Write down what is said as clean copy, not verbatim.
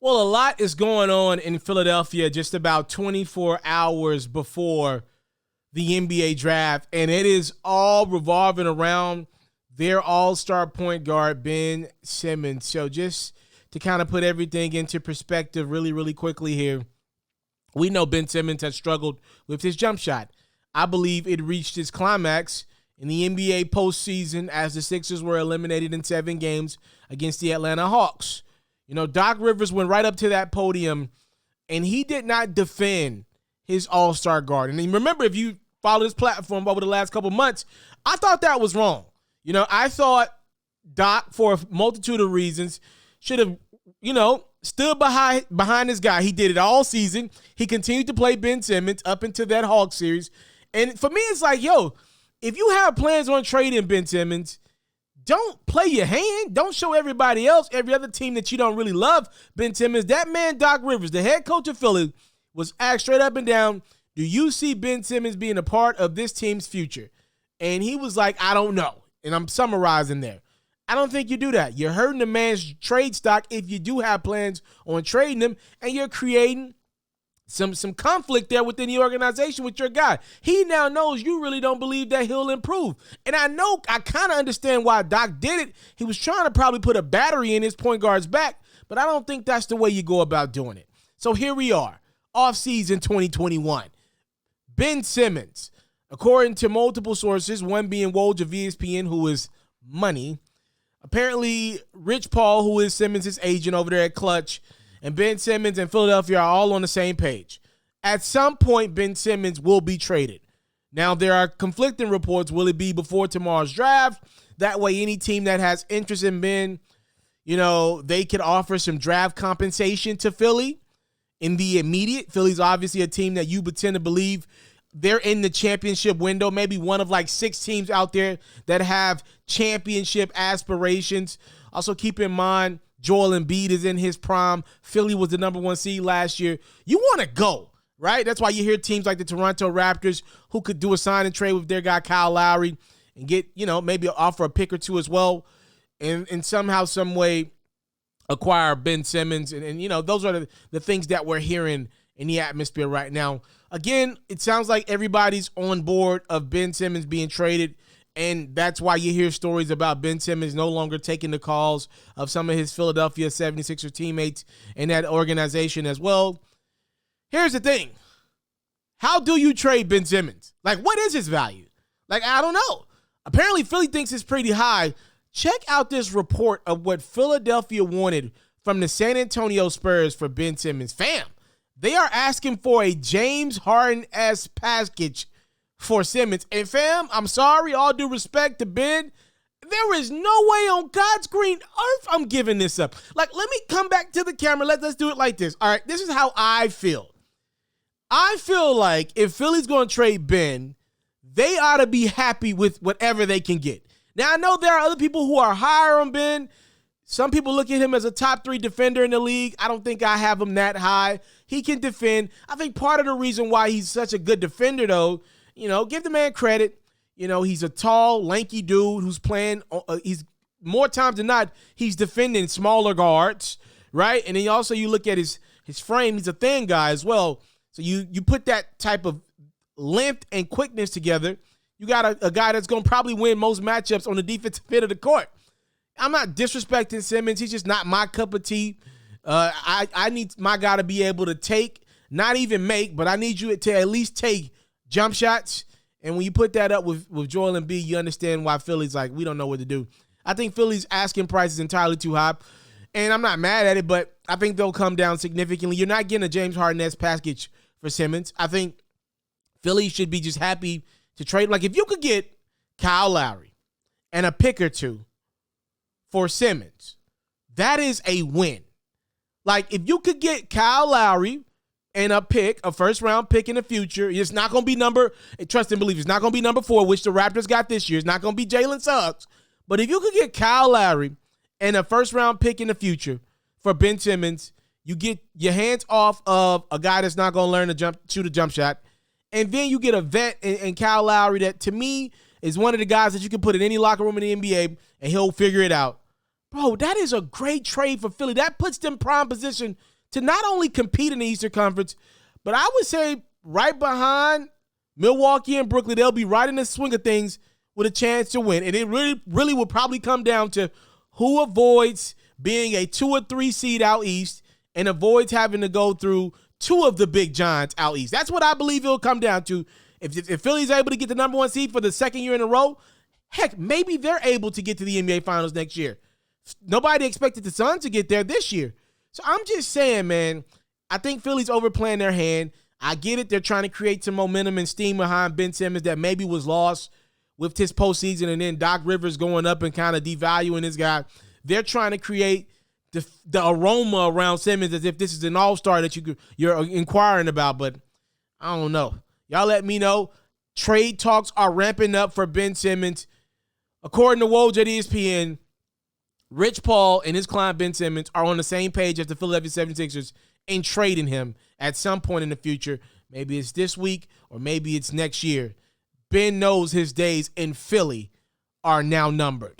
Well, a lot is going on in Philadelphia just about 24 hours before the NBA draft, and it is all revolving around their all-star point guard, Ben Simmons. So just to kind of put everything into perspective really, really quickly here, we know Ben Simmons has struggled with his jump shot. I believe it reached its climax in the NBA postseason as the Sixers were eliminated in 7 games against the Atlanta Hawks. You know, Doc Rivers went right up to that podium, and he did not defend his all-star guard. And remember, if you follow his platform over the last couple months, I thought that was wrong. You know, I thought Doc, for a multitude of reasons, should have, stood behind this guy. He did it all season. He continued to play Ben Simmons up into that Hawks series. And for me, it's like, if you have plans on trading Ben Simmons, don't play your hand. Don't show everybody else, every other team that you don't really love, Ben Simmons. That man, Doc Rivers, the head coach of Philly, was asked straight up and down, do you see Ben Simmons being a part of this team's future? And he was like, I don't know. And I'm summarizing there. I don't think you do that. You're hurting the man's trade stock if you do have plans on trading him, and you're creating some conflict there within the organization with your guy. He now knows you really don't believe that he'll improve. And I kind of understand why Doc did it. He was trying to probably put a battery in his point guard's back, but I don't think that's the way you go about doing it. So here we are, offseason 2021. Ben Simmons, according to multiple sources, one being Woj of ESPN, who is money. Apparently, Rich Paul, who is Simmons' agent over there at Clutch, and Ben Simmons and Philadelphia are all on the same page. At some point, Ben Simmons will be traded. Now, there are conflicting reports. Will it be before tomorrow's draft? That way, any team that has interest in Ben, they could offer some draft compensation to Philly in the immediate. Philly's obviously a team that you would tend to believe they're in the championship window, maybe one of like 6 teams out there that have championship aspirations. Also, keep in mind, Joel Embiid is in his prime. Philly was the number 1 seed last year. You want to go, right? That's why you hear teams like the Toronto Raptors who could do a sign and trade with their guy Kyle Lowry and get, maybe offer a pick or two as well, and somehow, some way acquire Ben Simmons. And those are the things that we're hearing in the atmosphere right now. Again, it sounds like everybody's on board of Ben Simmons being traded. And that's why you hear stories about Ben Simmons no longer taking the calls of some of his Philadelphia 76er teammates in that organization as well. Here's the thing. How do you trade Ben Simmons? Like, what is his value? Like, I don't know. Apparently, Philly thinks it's pretty high. Check out this report of what Philadelphia wanted from the San Antonio Spurs for Ben Simmons. Fam, they are asking for a James Harden-esque package for Simmons. And fam, I'm sorry, all due respect to Ben, there is no way on God's green earth I'm giving this up. Like, let me come back to the camera. Let's do it like this. All right, this is how I feel. I feel like if Philly's going to trade Ben, they ought to be happy with whatever they can get. Now, I know there are other people who are higher on Ben. Some people look at him as a top 3 defender in the league. I don't think I have him that high. He can defend. I think part of the reason why he's such a good defender, though, give the man credit. He's a tall, lanky dude who's playing. He's more times than not, he's defending smaller guards, right? And then you look at his frame. He's a thin guy as well. So you put that type of length and quickness together. You got a guy that's going to probably win most matchups on the defensive end of the court. I'm not disrespecting Simmons. He's just not my cup of tea. I need my guy to be able to take, not even make, but I need you to at least take jump shots. And when you put that up with Joel Embiid, you understand why Philly's like, we don't know what to do. I think Philly's asking price is entirely too high. And I'm not mad at it, but I think they'll come down significantly. You're not getting a James Harden-esque package for Simmons. I think Philly should be just happy to trade. Like, if you could get Kyle Lowry and a pick or two for Simmons, that is a win. Like, if you could get Kyle Lowry and a first-round pick in the future, it's not going to be trust and believe, it's not going to be number 4, which the Raptors got this year. It's not going to be Jalen Suggs. But if you could get Kyle Lowry and a first-round pick in the future for Ben Simmons, you get your hands off of a guy that's not going to learn to shoot a jump shot, and then you get a vet in Kyle Lowry that, to me, is one of the guys that you can put in any locker room in the NBA, and he'll figure it out. Bro, that is a great trade for Philly. That puts them prime position to not only compete in the Eastern Conference, but I would say right behind Milwaukee and Brooklyn, they'll be right in the swing of things with a chance to win. And it really will probably come down to who avoids being a 2 or 3 seed out East and avoids having to go through two of the big giants out East. That's what I believe it'll come down to. If Philly's able to get the number 1 seed for the second year in a row, heck, maybe they're able to get to the NBA Finals next year. Nobody expected the Suns to get there this year. So I'm just saying, man, I think Philly's overplaying their hand. I get it. They're trying to create some momentum and steam behind Ben Simmons that maybe was lost with his postseason and then Doc Rivers going up and kind of devaluing this guy. They're trying to create the aroma around Simmons as if this is an all-star that you're inquiring about, but I don't know. Y'all let me know. Trade talks are ramping up for Ben Simmons. According to Woj at ESPN, Rich Paul and his client Ben Simmons are on the same page as the Philadelphia 76ers in trading him at some point in the future. Maybe it's this week or maybe it's next year. Ben knows his days in Philly are now numbered.